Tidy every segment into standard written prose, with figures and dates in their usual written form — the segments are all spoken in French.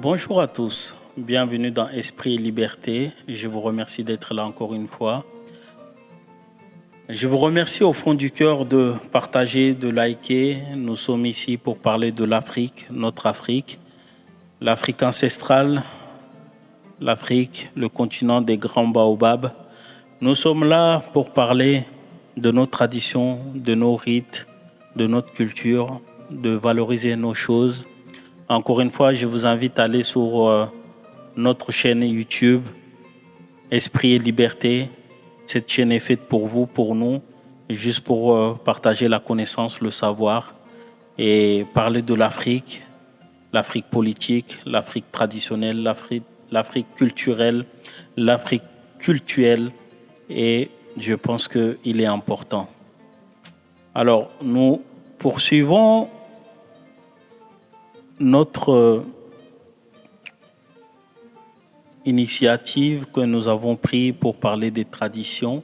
Bonjour à tous, bienvenue dans Esprit et Liberté. Je vous remercie d'être là encore une fois. Je vous remercie au fond du cœur de partager, de liker. Nous sommes ici pour parler de l'Afrique, notre Afrique, l'Afrique ancestrale, l'Afrique, le continent des grands baobabs. Nous sommes là pour parler de nos traditions, de nos rites, de notre culture, de valoriser nos choses. Encore une fois, je vous invite à aller sur notre chaîne YouTube, Esprit et Liberté. Cette chaîne est faite pour vous, pour nous, juste pour partager la connaissance, le savoir et parler de l'Afrique, l'Afrique politique, l'Afrique traditionnelle, l'Afrique culturelle, l'Afrique cultuelle. Et je pense qu'il est important. Alors, nous poursuivons notre initiative que nous avons prise pour parler des traditions,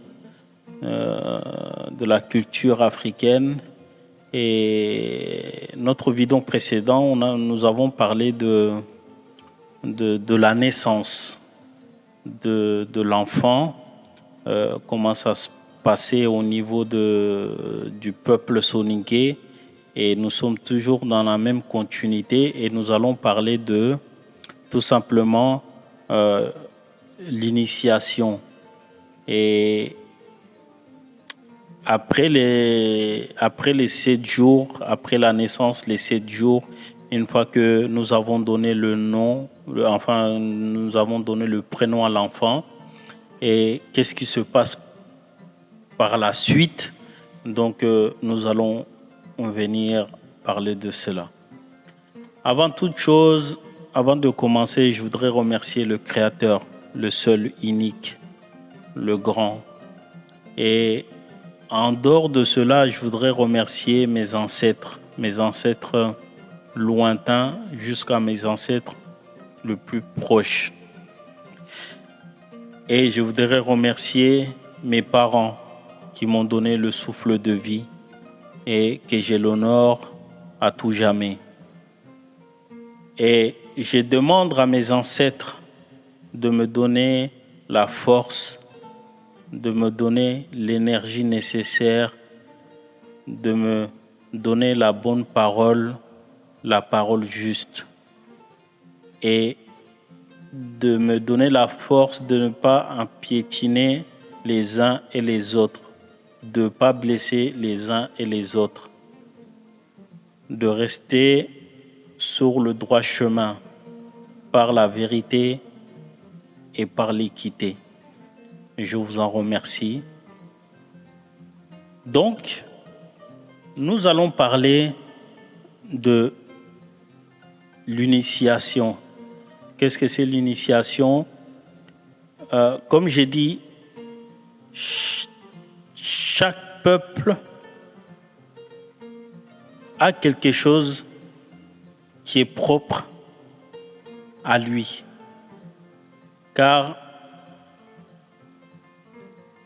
de la culture africaine. Et notre vidéo précédent, nous avons parlé de la naissance de l'enfant, comment ça se passait au niveau du peuple soninké. Et nous sommes toujours dans la même continuité et nous allons parler de tout simplement l'initiation. Et après les 7 jours, après la naissance, les 7 jours, une fois que nous avons donné le nom, nous avons donné le prénom à l'enfant, et qu'est-ce qui se passe par la suite? Donc nous allons venir parler de cela. Avant toute chose, avant de commencer, je voudrais remercier le Créateur, le seul, unique, le grand. Et en dehors de cela, je voudrais remercier mes ancêtres lointains jusqu'à mes ancêtres les plus proches. Et je voudrais remercier mes parents qui m'ont donné le souffle de vie et que j'ai l'honneur à tout jamais. Et je demande à mes ancêtres de me donner la force, de me donner l'énergie nécessaire, de me donner la bonne parole, la parole juste, et de me donner la force de ne pas empiétiner les uns et les autres, de ne pas blesser les uns et les autres, de rester sur le droit chemin par la vérité et par l'équité. Je vous en remercie. Donc, nous allons parler de l'initiation. Qu'est-ce que c'est l'initiation? Comme j'ai dit, chaque peuple a quelque chose qui est propre à lui. Car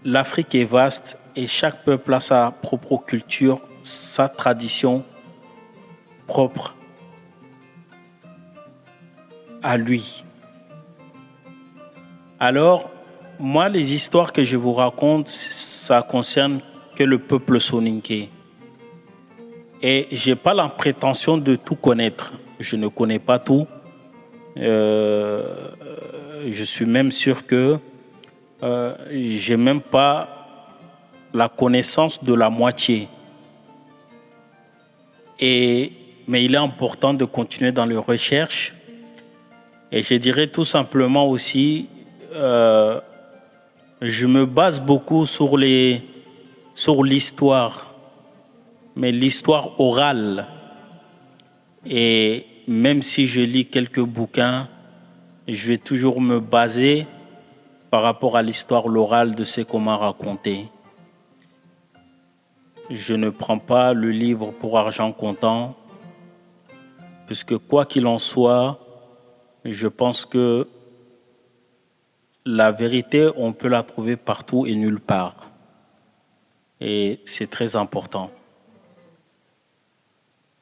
l'Afrique est vaste et chaque peuple a sa propre culture, sa tradition propre à lui. Alors, moi, les histoires que je vous raconte, ça concerne que le peuple soninké. Et je n'ai pas la prétention de tout connaître. Je ne connais pas tout. Je suis même sûr que je n'ai même pas la connaissance de la moitié. Mais il est important de continuer dans les recherches. Et je dirais tout simplement aussi, je me base beaucoup sur l'histoire, mais l'histoire orale. Et même si je lis quelques bouquins, je vais toujours me baser par rapport à l'histoire orale de ce qu'on m'a raconté. Je ne prends pas le livre pour argent comptant, puisque quoi qu'il en soit, je pense que la vérité, on peut la trouver partout et nulle part. Et c'est très important.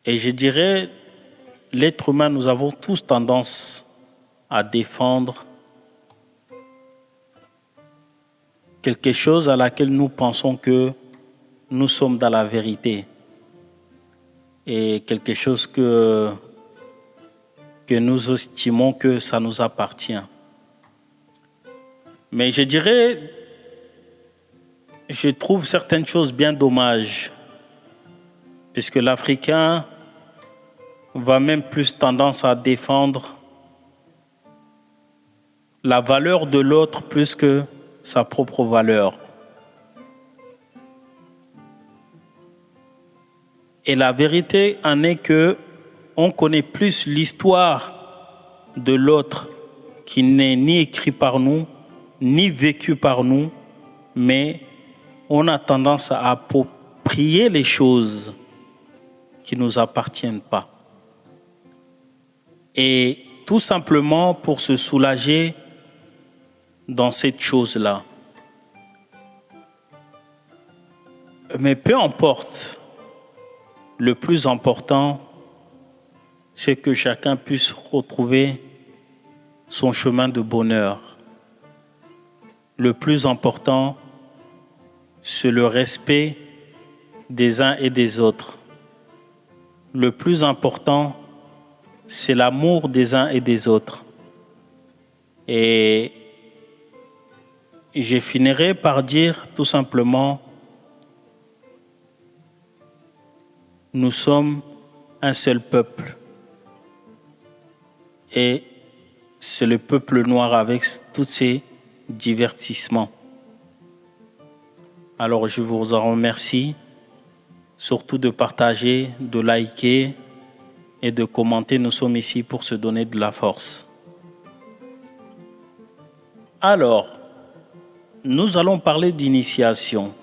Et je dirais, l'être humain, nous avons tous tendance à défendre quelque chose à laquelle nous pensons que nous sommes dans la vérité et quelque chose que nous estimons que ça nous appartient. Mais je dirais, je trouve certaines choses bien dommages, puisque l'Africain va même plus tendance à défendre la valeur de l'autre plus que sa propre valeur. Et la vérité en est que on connaît plus l'histoire de l'autre qui n'est ni écrit par nous, ni vécu par nous, mais on a tendance à approprier les choses qui ne nous appartiennent pas. Et tout simplement pour se soulager dans cette chose-là. Mais peu importe, le plus important, c'est que chacun puisse retrouver son chemin de bonheur. Le plus important, c'est le respect des uns et des autres. Le plus important, c'est l'amour des uns et des autres. Et je finirai par dire tout simplement, nous sommes un seul peuple. Et c'est le peuple noir avec tous ses divertissements. Alors je vous en remercie, surtout de partager, de liker et de commenter. Nous sommes ici pour se donner de la force. Alors, nous allons parler d'initiation.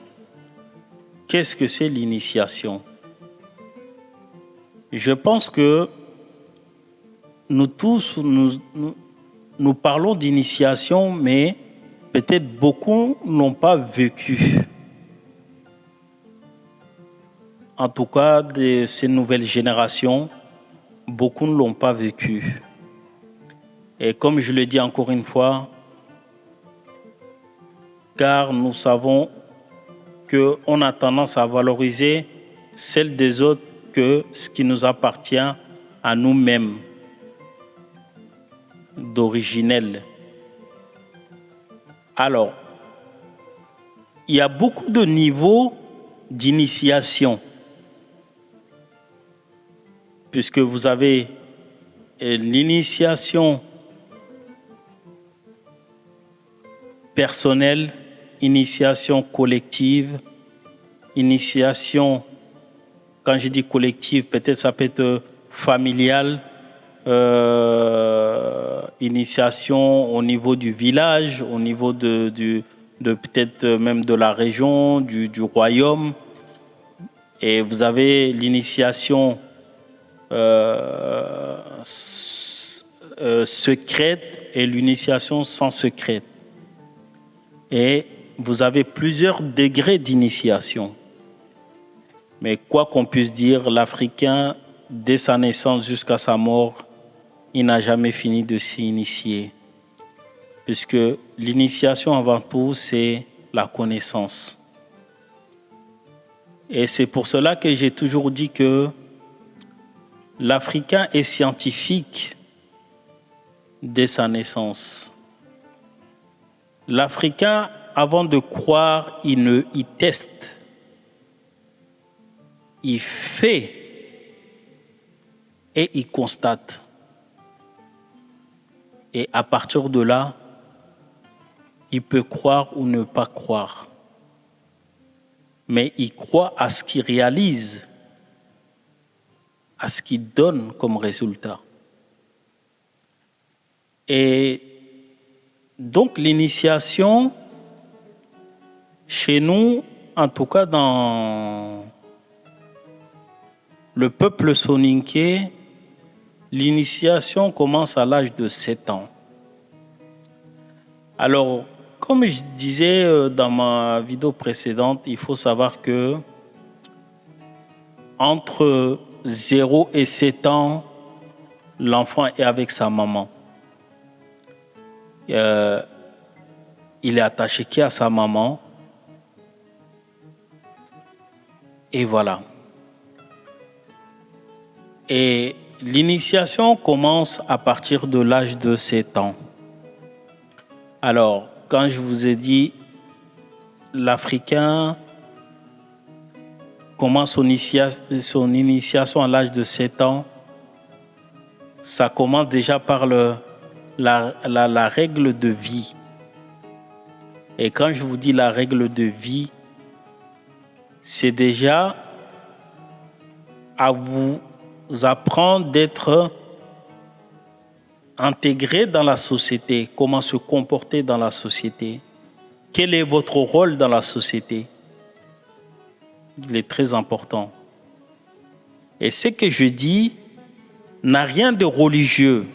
Qu'est-ce que c'est l'initiation? Je pense que nous tous, nous parlons d'initiation, mais peut-être beaucoup n'ont pas vécu. En tout cas, de ces nouvelles générations, beaucoup ne l'ont pas vécu. Et comme je le dis encore une fois, car nous savons qu'on a tendance à valoriser celle des autres que ce qui nous appartient à nous-mêmes, d'originel. Alors, il y a beaucoup de niveaux d'initiation, puisque vous avez l'initiation personnelle, initiation collective, initiation, quand je dis collective, peut-être ça peut être familiale, initiation au niveau du village, au niveau de peut-être même de la région, du royaume. Et vous avez l'initiation secrète et l'initiation sans secrète. Et vous avez plusieurs degrés d'initiation. Mais quoi qu'on puisse dire, l'Africain, dès sa naissance jusqu'à sa mort, il n'a jamais fini de s'initier. Puisque l'initiation avant tout, c'est la connaissance. Et c'est pour cela que j'ai toujours dit que l'Africain est scientifique dès sa naissance. L'Africain, avant de croire, il teste. Il fait et il constate. Et à partir de là, il peut croire ou ne pas croire. Mais il croit à ce qu'il réalise, à ce qu'il donne comme résultat. Et donc l'initiation, chez nous, en tout cas dans le peuple soninké, l'initiation commence à l'âge de 7 ans. Alors, comme je disais dans ma vidéo précédente, il faut savoir que entre 0 et 7 ans, l'enfant est avec sa maman. il est attaché qu'à sa maman. Et voilà. Et l'initiation commence à partir de l'âge de 7 ans. Alors, quand je vous ai dit, l'Africain commence son initiation à l'âge de 7 ans, ça commence déjà par la règle de vie. Et quand je vous dis la règle de vie, c'est déjà à vous apprendre d'être intégré dans la société, comment se comporter dans la société, quel est votre rôle dans la société. Il est très important. Et ce que je dis n'a rien de religieux,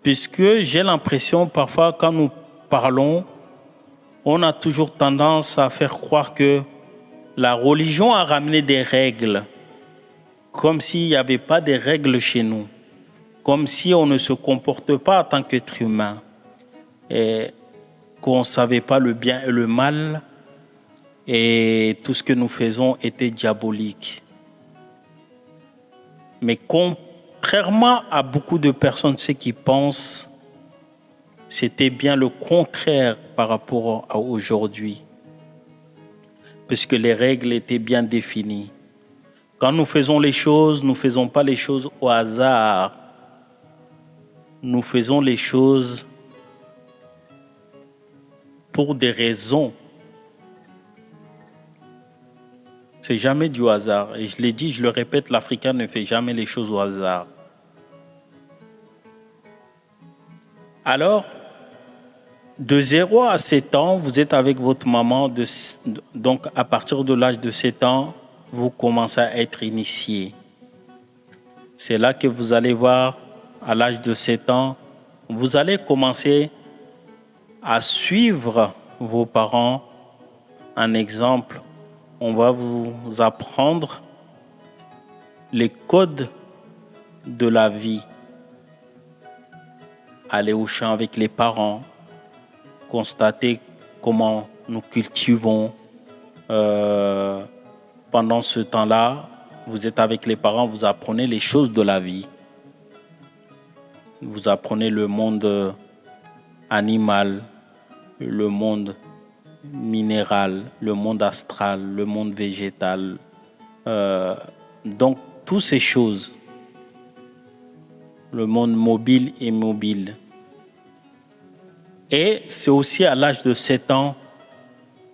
puisque j'ai l'impression parfois quand nous parlons, on a toujours tendance à faire croire que la religion a ramené des règles, comme s'il n'y avait pas de règles chez nous, comme si on ne se comporte pas en tant qu'être humain, et qu'on ne savait pas le bien et le mal, et tout ce que nous faisons était diabolique. Mais contrairement à beaucoup de personnes, ceux qui pensent, c'était bien le contraire par rapport à aujourd'hui, puisque les règles étaient bien définies. Quand nous faisons les choses, nous ne faisons pas les choses au hasard. Nous faisons les choses pour des raisons. C'est jamais du hasard. Et je l'ai dit, je le répète, l'Africain ne fait jamais les choses au hasard. Alors, de 0 à 7 ans, vous êtes avec votre maman. Donc, à partir de l'âge de 7 ans, vous commencez à être initié. C'est là que vous allez voir, à l'âge de 7 ans, vous allez commencer à suivre vos parents. Un exemple, on va vous apprendre les codes de la vie. Aller au champ avec les parents, constater comment nous cultivons. Pendant ce temps-là, vous êtes avec les parents, vous apprenez les choses de la vie. Vous apprenez le monde animal, le monde minéral, le monde astral, le monde végétal. Donc, toutes ces choses, le monde mobile et immobile. Et c'est aussi à l'âge de 7 ans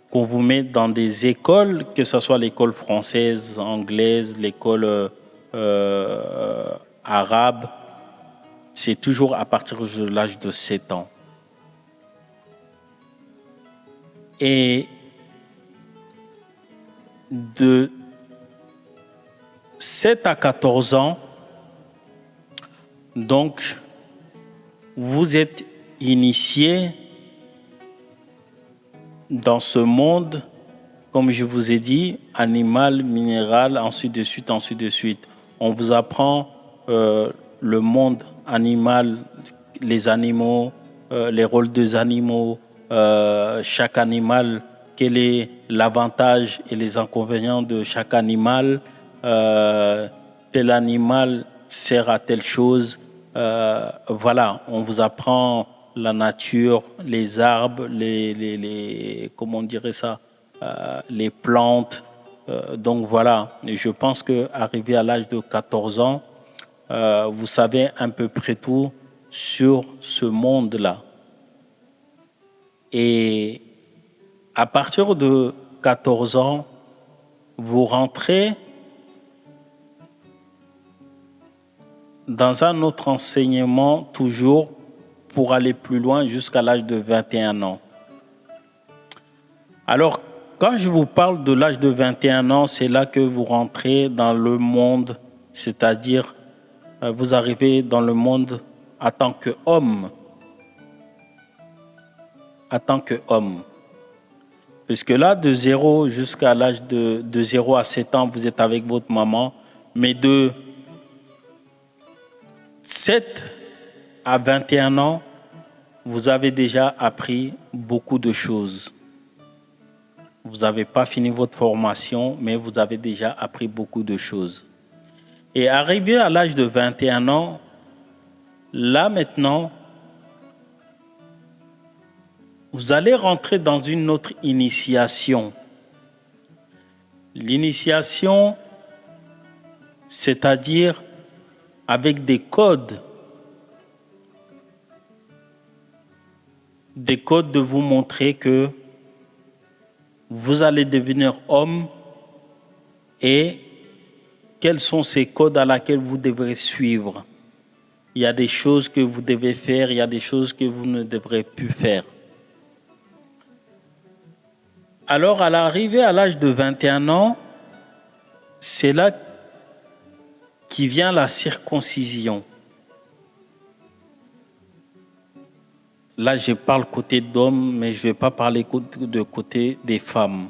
qu'on vous met dans des écoles, que ce soit l'école française, anglaise, l'école arabe. C'est toujours à partir de l'âge de 7 ans. Et de 7 à 14 ans, donc, vous êtes initié dans ce monde, comme je vous ai dit, animal, minéral, ainsi de suite, ainsi de suite. On vous apprend le monde animal, les animaux, les rôles des animaux, chaque animal, quel est l'avantage et les inconvénients de chaque animal, tel animal sert à telle chose. Voilà, on vous apprend la nature, les arbres, comment on dirait ça, les plantes. Donc voilà, et je pense qu'arrivé à l'âge de 14 ans, vous savez à peu près tout sur ce monde-là. Et à partir de 14 ans, vous rentrez dans un autre enseignement toujours pour aller plus loin jusqu'à l'âge de 21 ans. Alors, quand je vous parle de l'âge de 21 ans, c'est là que vous rentrez dans le monde, c'est-à-dire vous arrivez dans le monde en tant qu'homme. En tant qu'homme. Puisque là, de 0 jusqu'à l'âge de 0 à 7 ans, vous êtes avec votre maman, mais de 7 à 21 ans, vous avez déjà appris beaucoup de choses. Vous n'avez pas fini votre formation, mais vous avez déjà appris beaucoup de choses. Et arrivé à l'âge de 21 ans, là maintenant, vous allez rentrer dans une autre initiation. L'initiation, c'est-à-dire avec des codes de vous montrer que vous allez devenir homme et quels sont ces codes à laquelle vous devrez suivre. Il y a des choses que vous devez faire, il y a des choses que vous ne devrez plus faire. Alors, à l'arrivée à l'âge de 21 ans, c'est là qui vient la circoncision. Là, je parle côté d'hommes, mais je ne vais pas parler de côté des femmes.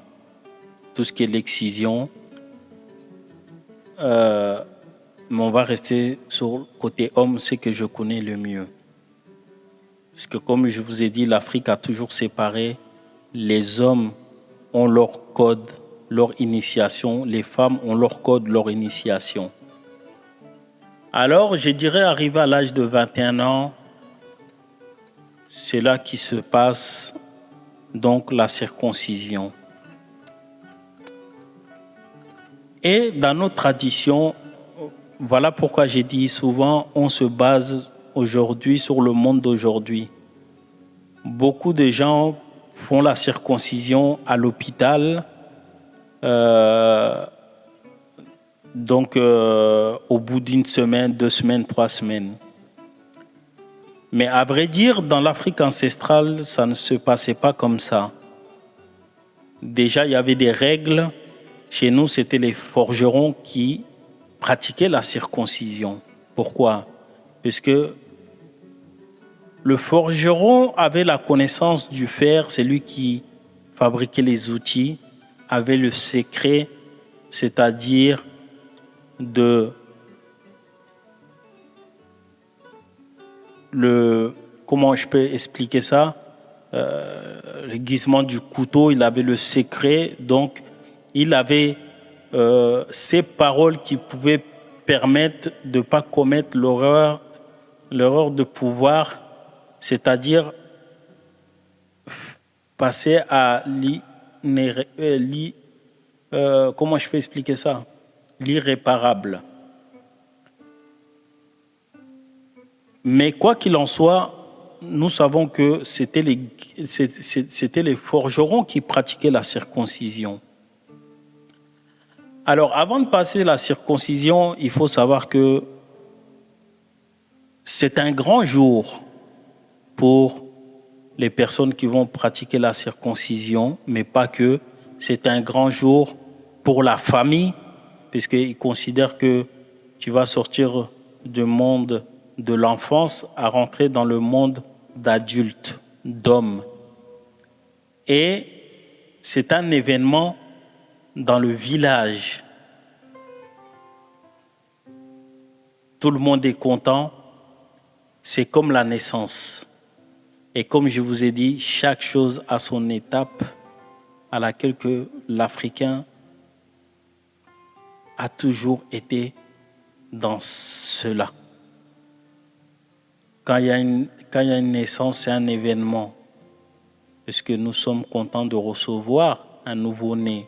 Tout ce qui est l'excision. Mais on va rester sur le côté homme, ce que je connais le mieux. Parce que comme je vous ai dit, l'Afrique a toujours séparé. Les hommes ont leur code, leur initiation. Les femmes ont leur code, leur initiation. Alors, je dirais, arrivé à l'âge de 21 ans, c'est là qui se passe donc la circoncision. Et dans notre tradition, voilà pourquoi j'ai dit souvent, on se base aujourd'hui sur le monde d'aujourd'hui. Beaucoup de gens font la circoncision à l'hôpital, au bout d'une semaine, 2 semaines, 3 semaines. Mais à vrai dire, dans l'Afrique ancestrale, ça ne se passait pas comme ça. Déjà, il y avait des règles. Chez nous, c'était les forgerons qui pratiquaient la circoncision. Pourquoi? Parce que le forgeron avait la connaissance du fer, c'est lui qui fabriquait les outils, avait le secret, c'est-à-dire comment je peux expliquer ça? L'aiguisement du couteau, il avait le secret, donc il avait ces paroles qui pouvaient permettre de ne pas commettre l'erreur de pouvoir, c'est-à-dire passer à comment je peux expliquer ça? L'irréparable. Mais quoi qu'il en soit, nous savons que c'était les forgerons qui pratiquaient la circoncision. Alors, avant de passer la circoncision, il faut savoir que c'est un grand jour pour les personnes qui vont pratiquer la circoncision, mais pas que. C'est un grand jour pour la famille, puisqu'ils considèrent que tu vas sortir du monde de l'enfance à rentrer dans le monde d'adulte, d'homme. Et c'est un événement dans le village. Tout le monde est content. C'est comme la naissance. Et comme je vous ai dit, chaque chose a son étape à laquelle que l'Africain a toujours été dans cela. Quand il y a une naissance, c'est un événement. Parce que nous sommes contents de recevoir un nouveau-né.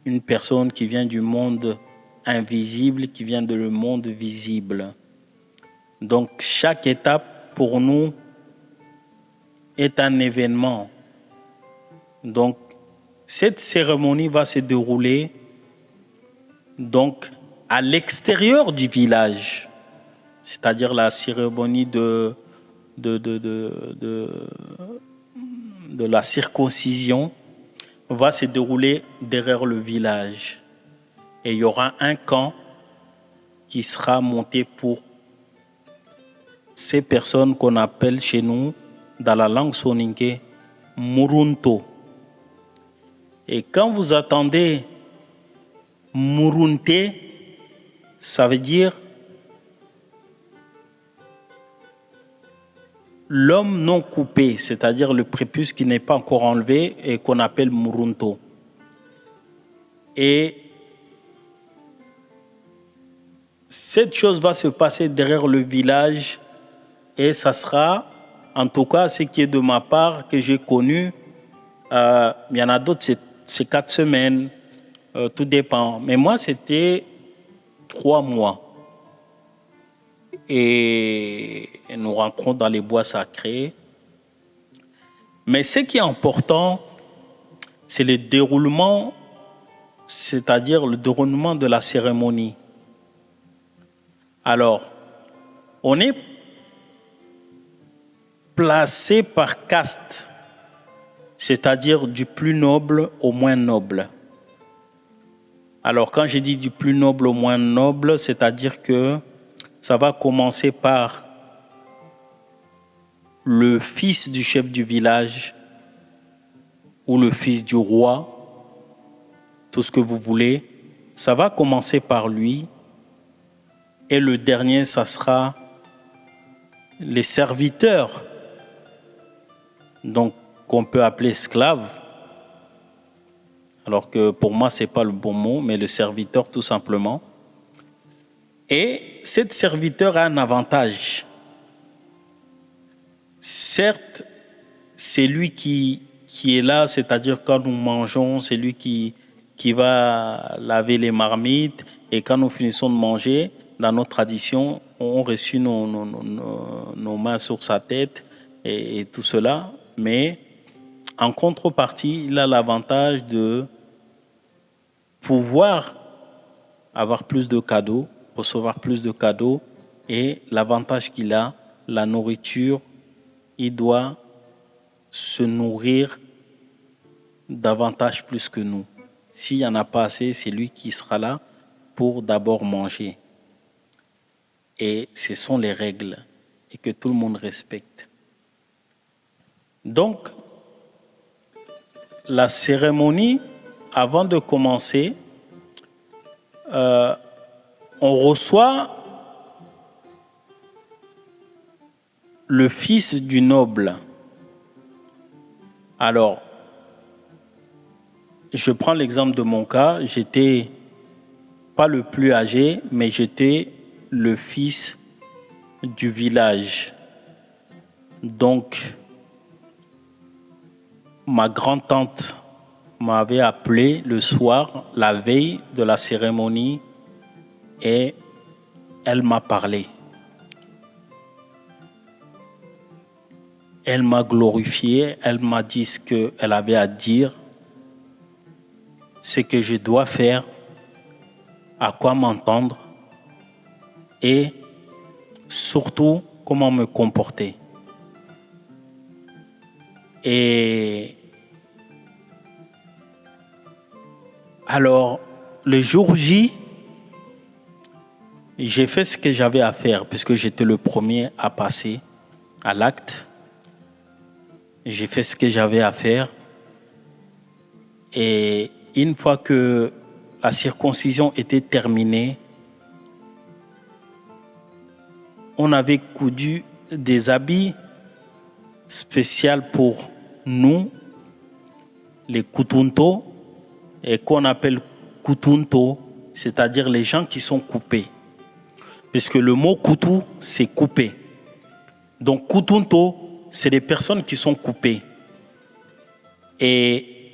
Une personne qui vient du monde invisible, qui vient de le monde visible. Donc, chaque étape pour nous est un événement. Donc, cette cérémonie va se dérouler donc à l'extérieur du village, c'est-à-dire la cérémonie de la circoncision va se dérouler derrière le village. Et il y aura un camp qui sera monté pour ces personnes qu'on appelle chez nous, dans la langue soninké, Murunto. Et quand vous attendez Murunté, ça veut dire l'homme non coupé, c'est-à-dire le prépuce qui n'est pas encore enlevé et qu'on appelle Murunto. Et cette chose va se passer derrière le village et ça sera, en tout cas, ce qui est de ma part, que j'ai connu. Il y en a d'autres, c'est 4 semaines, tout dépend. Mais moi, c'était 3 mois. Et nous rentrons dans les bois sacrés. Mais ce qui est important, c'est le déroulement, c'est-à-dire le déroulement de la cérémonie. Alors, on est placé par caste, c'est-à-dire du plus noble au moins noble. Alors, quand je dis du plus noble au moins noble, c'est-à-dire que ça va commencer par le fils du chef du village ou le fils du roi, tout ce que vous voulez. Ça va commencer par lui. Et le dernier, ça sera les serviteurs, donc qu'on peut appeler esclaves. Alors que pour moi, ce n'est pas le bon mot, mais le serviteur tout simplement. Et cet serviteur a un avantage. Certes, c'est lui qui est là, c'est-à-dire quand nous mangeons, c'est lui qui va laver les marmites. Et quand nous finissons de manger, dans notre tradition, on reçut nos mains sur sa tête et tout cela. Mais en contrepartie, il a l'avantage de pouvoir avoir plus de cadeaux, recevoir plus de cadeaux. Et l'avantage qu'il a, la nourriture, il doit se nourrir davantage plus que nous. S'il n'y en a pas assez, c'est lui qui sera là pour d'abord manger. Et ce sont les règles et que tout le monde respecte. Donc, la cérémonie, avant de commencer, on reçoit le fils du noble. Alors, je prends l'exemple de mon cas. J'étais pas le plus âgé, mais j'étais le fils du village. Donc, ma grand-tante m'avait appelé le soir, la veille de la cérémonie, et elle m'a parlé. Elle m'a glorifié, elle m'a dit ce qu'elle avait à dire, ce que je dois faire, à quoi m'entendre et surtout comment me comporter. Et alors, le jour J, j'ai fait ce que j'avais à faire puisque j'étais le premier à passer à l'acte. J'ai fait ce que j'avais à faire. Et une fois que la circoncision était terminée, on avait coudu des habits spéciaux pour nous, les kutunto, et qu'on appelle kutunto, c'est-à-dire les gens qui sont coupés. Puisque le mot kutu, c'est coupé. Donc kutunto, c'est les personnes qui sont coupées. Et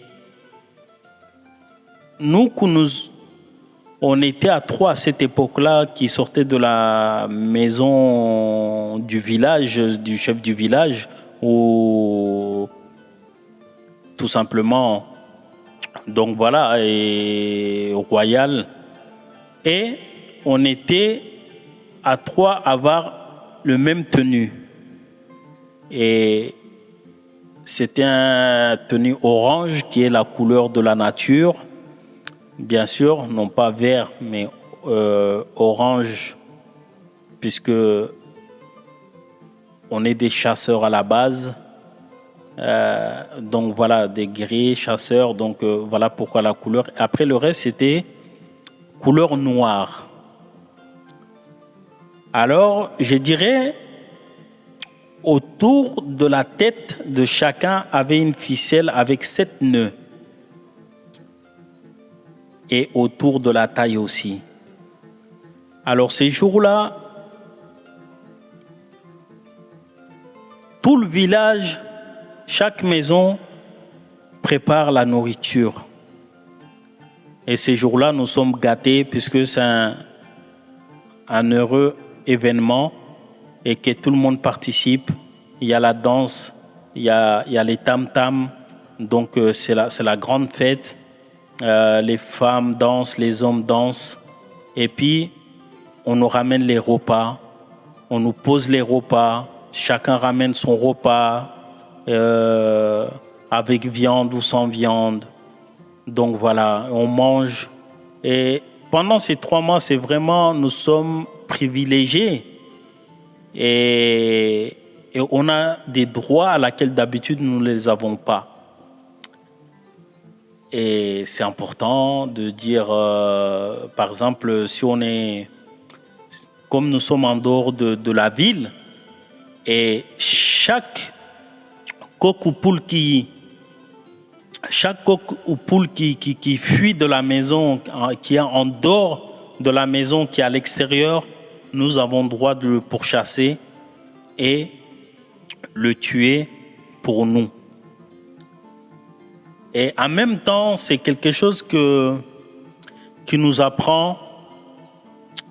nous, on était à 3 à cette époque-là qui sortaient de la maison du village, du chef du village, ou tout simplement, donc voilà, et royal. Et on était à 3 à avoir le même tenue. Et c'était un tenue orange qui est la couleur de la nature. Bien sûr, non pas vert, mais orange, puisque on est des chasseurs à la base. Donc voilà, des guerriers chasseurs. Donc voilà pourquoi la couleur. Après le reste, c'était couleur noire. Alors, je dirais, autour de la tête de chacun avait une ficelle avec 7 nœuds. Et autour de la taille aussi. Alors ces jours-là, tout le village, chaque maison prépare la nourriture. Et ces jours-là, nous sommes gâtés puisque c'est un heureux événement et que tout le monde participe. Il y a la danse, il y a les tam-tams, donc c'est la grande fête. Les femmes dansent, les hommes dansent. Et puis, on nous ramène les repas, on nous pose les repas, chacun ramène son repas avec viande ou sans viande. Donc voilà, on mange. Et pendant ces 3 mois, c'est vraiment, nous sommes privilégiés. Et on a des droits à laquelle d'habitude nous ne les avons pas. Et c'est important de dire, par exemple, si on est, comme nous sommes en dehors de la ville, et chaque coq ou poule qui fuit de la maison, qui est en dehors de la maison, qui est à l'extérieur, nous avons le droit de le pourchasser et le tuer pour nous. Et en même temps, c'est quelque chose qui nous apprend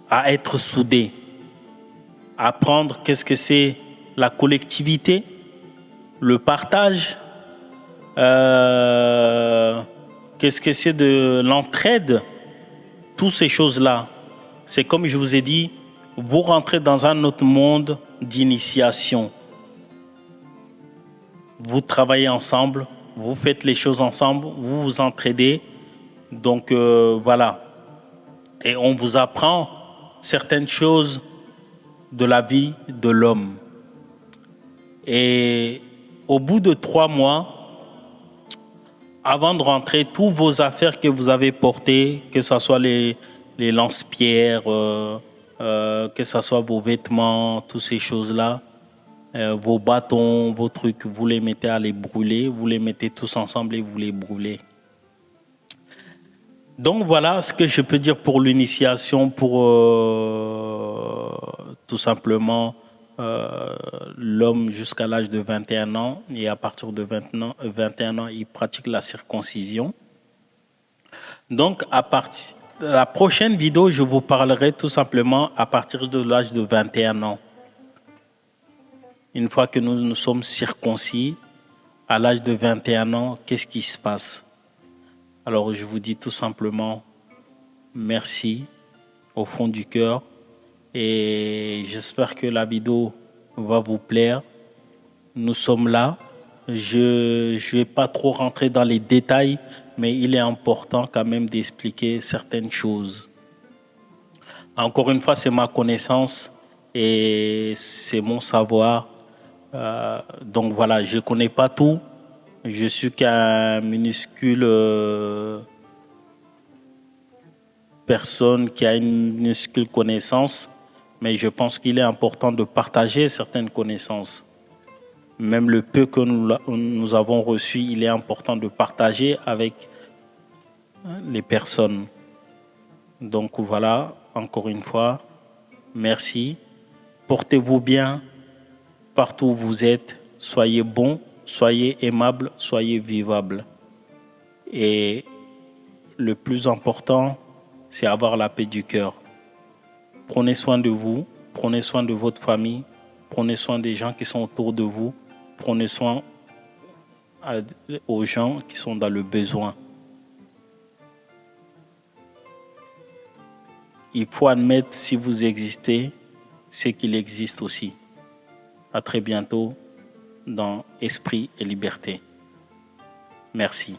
à être soudés, à apprendre qu'est-ce que c'est la collectivité, le partage, qu'est-ce que c'est de l'entraide, toutes ces choses-là. C'est comme je vous ai dit, vous rentrez dans un autre monde d'initiation. Vous travaillez ensemble, vous faites les choses ensemble, vous vous entraidez. Donc voilà. Et on vous apprend certaines choses de la vie de l'homme. Et au bout de 3 mois, avant de rentrer, toutes vos affaires que vous avez portées, que ce soit les lance-pierres, que ce soit vos vêtements, toutes ces choses-là, vos bâtons, vos trucs, vous les mettez à les brûler, vous les mettez tous ensemble et vous les brûlez. Donc voilà ce que je peux dire pour l'initiation, pour tout simplement l'homme jusqu'à l'âge de 21 ans. Et à partir de 21 ans, il pratique la circoncision. Donc à partir de la prochaine vidéo, je vous parlerai tout simplement à partir de l'âge de 21 ans. Une fois que nous nous sommes circoncis, à l'âge de 21 ans, qu'est-ce qui se passe? Alors je vous dis tout simplement merci au fond du cœur et j'espère que la vidéo va vous plaire. Nous sommes là. Je ne vais pas trop rentrer dans les détails, mais il est important quand même d'expliquer certaines choses. Encore une fois, c'est ma connaissance et c'est mon savoir. Donc voilà, je ne connais pas tout. Je suis qu'un minuscule personne qui a une minuscule connaissance, mais je pense qu'il est important de partager certaines connaissances. Même le peu que nous avons reçu, il est important de partager avec les personnes. Donc voilà, encore une fois, merci. Portez-vous bien partout où vous êtes. Soyez bons, soyez aimables, soyez vivables. Et le plus important, c'est avoir la paix du cœur. Prenez soin de vous, prenez soin de votre famille, prenez soin des gens qui sont autour de vous, prenez soin aux gens qui sont dans le besoin. Il faut admettre, si vous existez, c'est qu'il existe aussi. À très bientôt dans Esprit et Liberté. Merci.